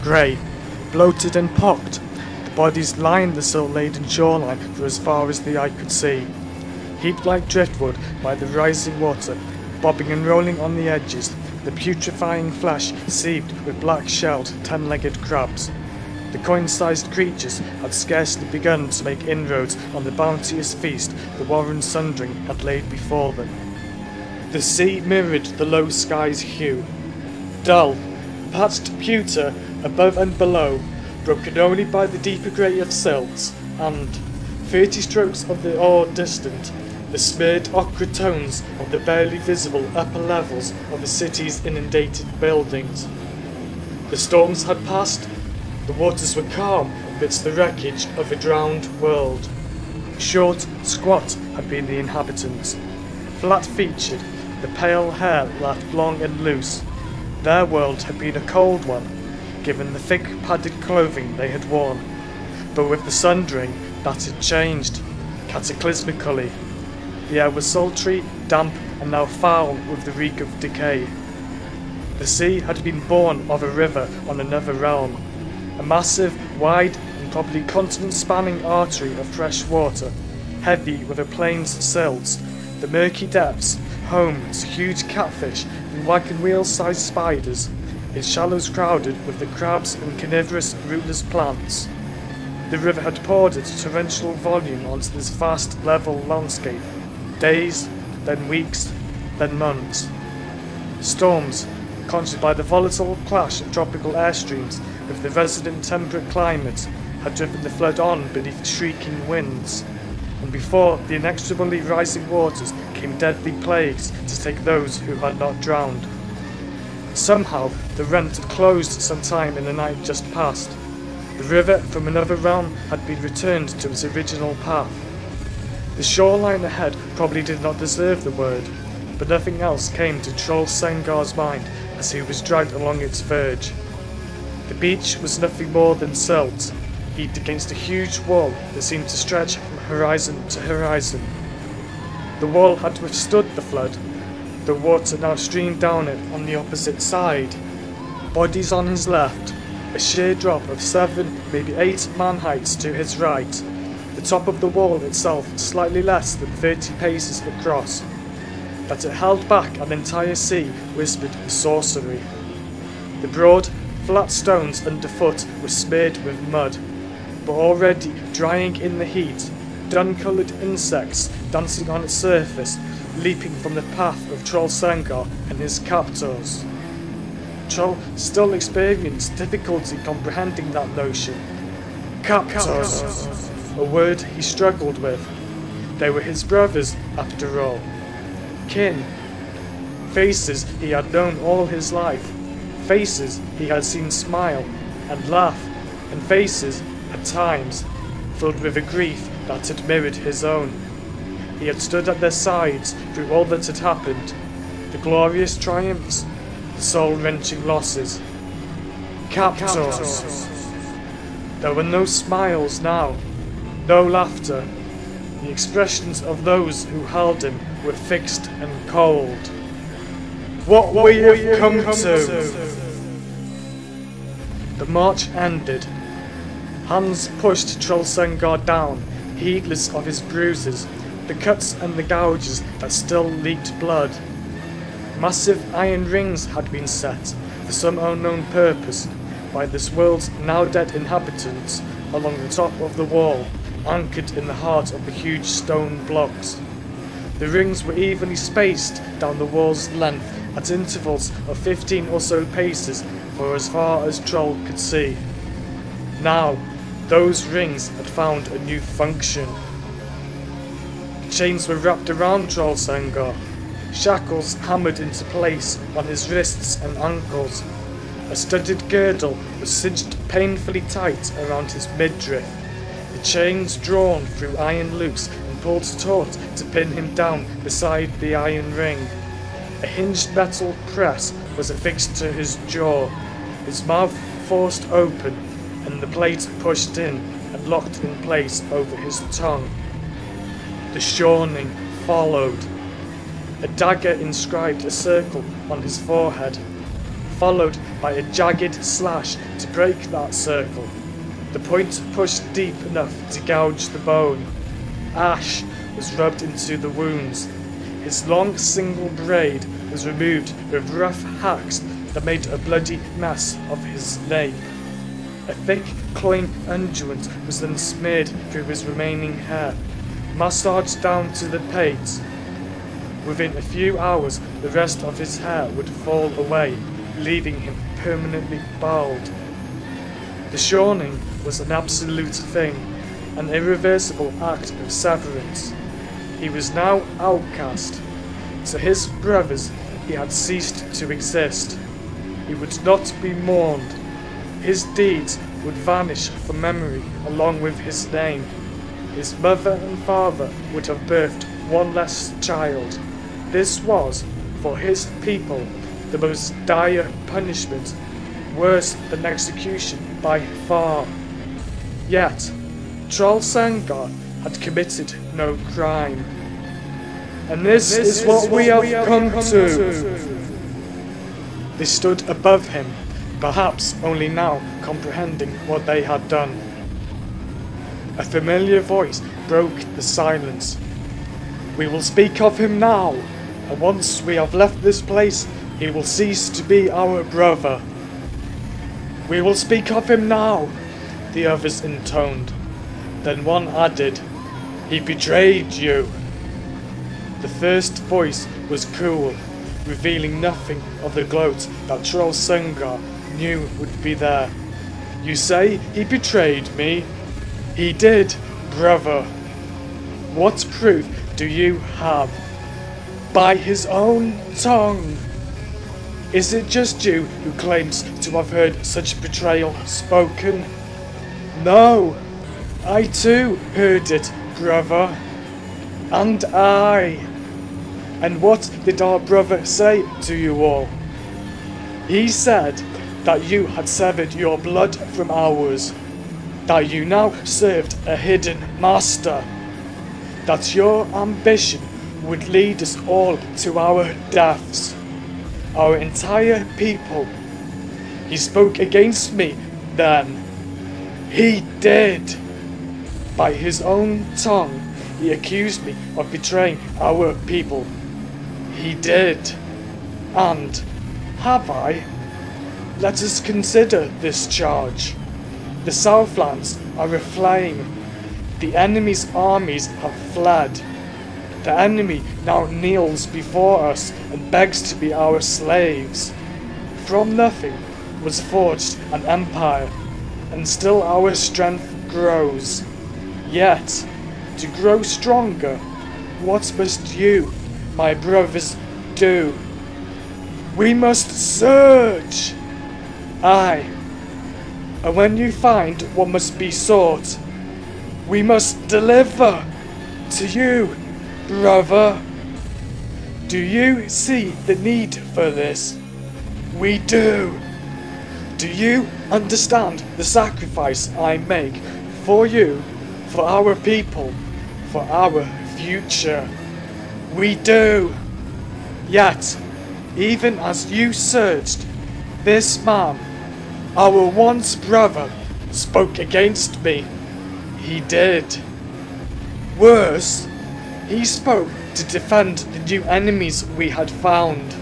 grey, bloated and pocked. The bodies lined the silt-laden shoreline for as far as the eye could see, heaped like driftwood by the rising water, bobbing and rolling on the edges, the putrefying flesh seeped with black-shelled, 10-legged crabs. The coin-sized creatures had scarcely begun to make inroads on the bounteous feast the Warren Sundering had laid before them. The sea mirrored the low sky's hue, dull, patched pewter above and below, broken only by the deeper grey of silts, and, 30 strokes of the oar distant, the smeared ochre tones of the barely visible upper levels of the city's inundated buildings. The storms had passed. The waters were calm amidst the wreckage of a drowned world. Short, squat had been the inhabitants. Flat-featured, the pale hair laughed long and loose. Their world had been a cold one, given the thick padded clothing they had worn. But with the sundering, that had changed, cataclysmically. The air was sultry, damp, and now foul with the reek of decay. The sea had been born of a river on another realm, a massive, wide, and probably continent-spanning artery of fresh water, heavy with a plain's silts, the murky depths, home to huge catfish and wagon-wheel-sized spiders, its shallows crowded with the crabs and carnivorous, rootless plants. The river had poured its torrential volume onto this vast, level landscape. Days, then weeks, then months. Storms, conjured by the volatile clash of tropical air streams with the resident temperate climate, had driven the flood on beneath shrieking winds, and before the inexorably rising waters came deadly plagues to take those who had not drowned. Somehow the rent had closed some time in the night just past. The river from another realm had been returned to its original path. The shoreline ahead probably did not deserve the word, but nothing else came to Troll Sengar's mind as he was dragged along its verge. The beach was nothing more than silt, heaped against a huge wall that seemed to stretch from horizon to horizon. The wall had withstood the flood. The water now streamed down it on the opposite side. Bodies on his left, a sheer drop of 7, maybe 8 man-heights to his right, the top of the wall itself slightly less than 30 paces across. That it held back an entire sea whispered sorcery. The broad, flat stones underfoot were smeared with mud, but already drying in the heat, dun-coloured insects dancing on its surface, leaping from the path of Troll Sengar and his captors. Troll still experienced difficulty comprehending that notion. Captors, a word he struggled with. They were his brothers, after all. Kin. Faces he had known all his life. Faces he had seen smile and laugh, and faces, at times, filled with a grief that had mirrored his own. He had stood at their sides through all that had happened, the glorious triumphs, the soul-wrenching losses. Captors. There were no smiles now, no laughter. The expressions of those who held him were fixed and cold. What we have come to! The march ended. Hans pushed Troll Sengar down, heedless of his bruises, the cuts and the gouges that still leaked blood. Massive iron rings had been set, for some unknown purpose, by this world's now dead inhabitants along the top of the wall, anchored in the heart of the huge stone blocks. The rings were evenly spaced down the wall's length at intervals of 15 or so paces for as far as Troll could see. Now, those rings had found a new function. Chains were wrapped around Troll Sengar, shackles hammered into place on his wrists and ankles. A studded girdle was cinched painfully tight around his midriff, the chains drawn through iron loops and pulled taut to pin him down beside the iron ring. A hinged metal press was affixed to his jaw, his mouth forced open, and the plate pushed in and locked in place over his tongue. The shorning followed. A dagger inscribed a circle on his forehead. followed by a jagged slash to break that circle. The point pushed deep enough to gouge the bone. Ash was rubbed into the wounds. His long single braid was removed with rough hacks that made a bloody mess of his nape. A thick, cloying unguent was then smeared through his remaining hair, massaged down to the pate. Within a few hours, the rest of his hair would fall away, leaving him permanently bald. The shorning was an absolute thing, an irreversible act of severance. He was now outcast. To his brothers, he had ceased to exist. He would not be mourned. His deeds would vanish from memory along with his name. His mother and father would have birthed one less child. This was, for his people, the most dire punishment, worse than execution by far. Yet, Trollsanga had committed no crime. And this is what we have come to. They stood above him, perhaps only now comprehending what they had done. A familiar voice broke the silence. We will speak of him now, and once we have left this place, he will cease to be our brother. We will speak of him now, the others intoned. Then one added, he betrayed you. The first voice was cool, revealing nothing of the gloat that Trollsanga knew would be there. You say he betrayed me? He did, brother. What proof do you have? By his own tongue. Is it just you who claims to have heard such betrayal spoken? No, I too heard it, brother. And I. And what did our brother say to you all? He said that you had severed your blood from ours, that you now served a hidden master, that your ambition would lead us all to our deaths, our entire people. He spoke against me then. He did. By his own tongue, he accused me of betraying our people. He did. And have I? Let us consider this charge. The Southlands are aflame. The enemy's armies have fled. The enemy now kneels before us and begs to be our slaves. From nothing was forged an empire, and still our strength grows. Yet, to grow stronger, what must you, my brothers, do? We must surge! Aye, and when you find what must be sought, we must deliver to you, brother. Do you see the need for this? We do. Do you understand the sacrifice I make for you, for our people, for our future? We do. Yet, even as you searched, this man, our once brother, spoke against me. He did. Worse, he spoke to defend the new enemies we had found.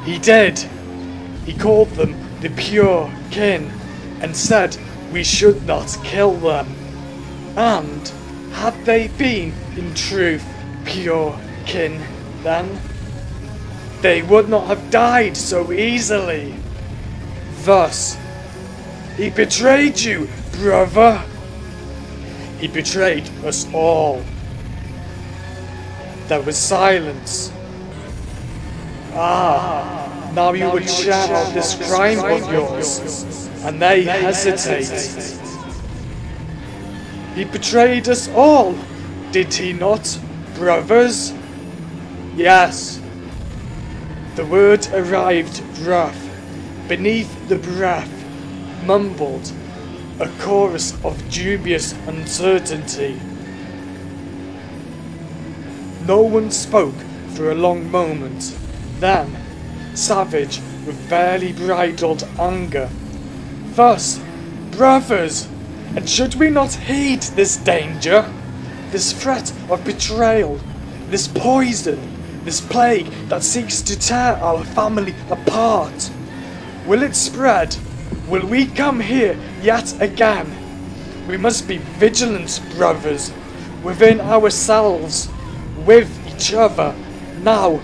He did. He called them the pure kin and said we should not kill them. And had they been in truth pure kin then, they would not have died so easily. Thus, he betrayed you, brother. He betrayed us all. There was silence. Now you would shout out this crime of yours, and they hesitate. He betrayed us all, did he not, brothers? Yes. The word arrived rough, beneath the breath, mumbled, a chorus of dubious uncertainty. No one spoke for a long moment. Then, savage with barely bridled anger. Thus, brothers, and should we not heed this danger? This threat of betrayal, this poison, this plague that seeks to tear our family apart? Will it spread? Will we come here yet again? We must be vigilant, brothers, within ourselves, with each other. Now,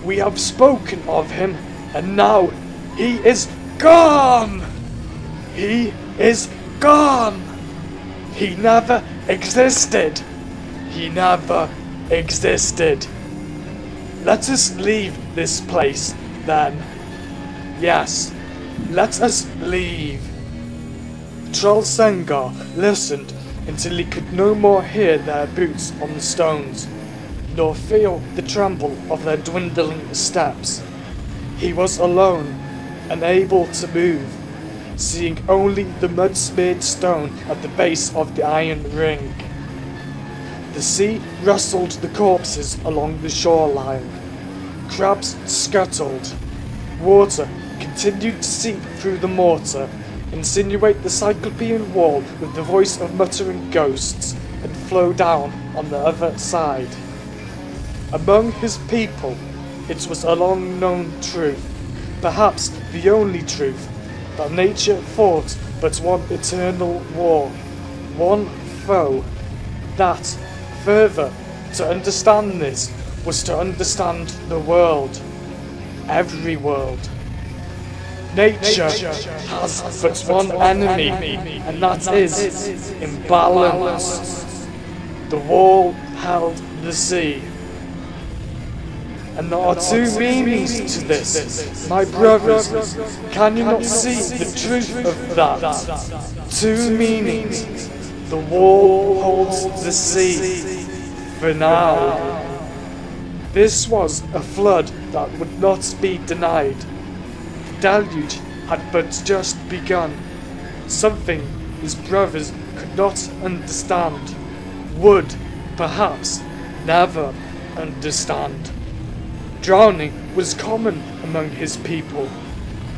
we have spoken of him, and now he is gone! He is gone! He never existed! He never existed! Let us leave this place, then. Yes, let us leave. Troll Sengar listened until he could no more hear their boots on the stones, nor feel the tremble of their dwindling steps. He was alone, unable to move, seeing only the mud-smeared stone at the base of the iron ring. The sea rustled the corpses along the shoreline. Crabs scuttled. Water continued to seep through the mortar, insinuate the Cyclopean wall with the voice of muttering ghosts, and flow down on the other side. Among his people, it was a long-known truth, perhaps the only truth, that nature fought but one eternal war, one foe. That, further, to understand this was to understand the world, every world. Nature has but one enemy, and that is imbalance. The wall held the sea. And there are two meanings to this, my brothers. Can you not see the truth of that? Two meanings. The wall holds the sea. For now. This was a flood that would not be denied. The deluge had but just begun. Something his brothers could not understand, would, perhaps, never understand. Drowning was common among his people.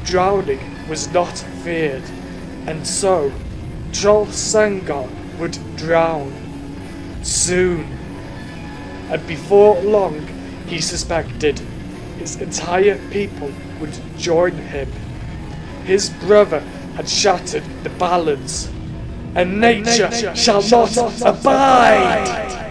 Drowning was not feared, and so Troll Sengar would drown. Soon. And before long, he suspected, his entire people would join him. His brother had shattered the balance, and nature shall not abide!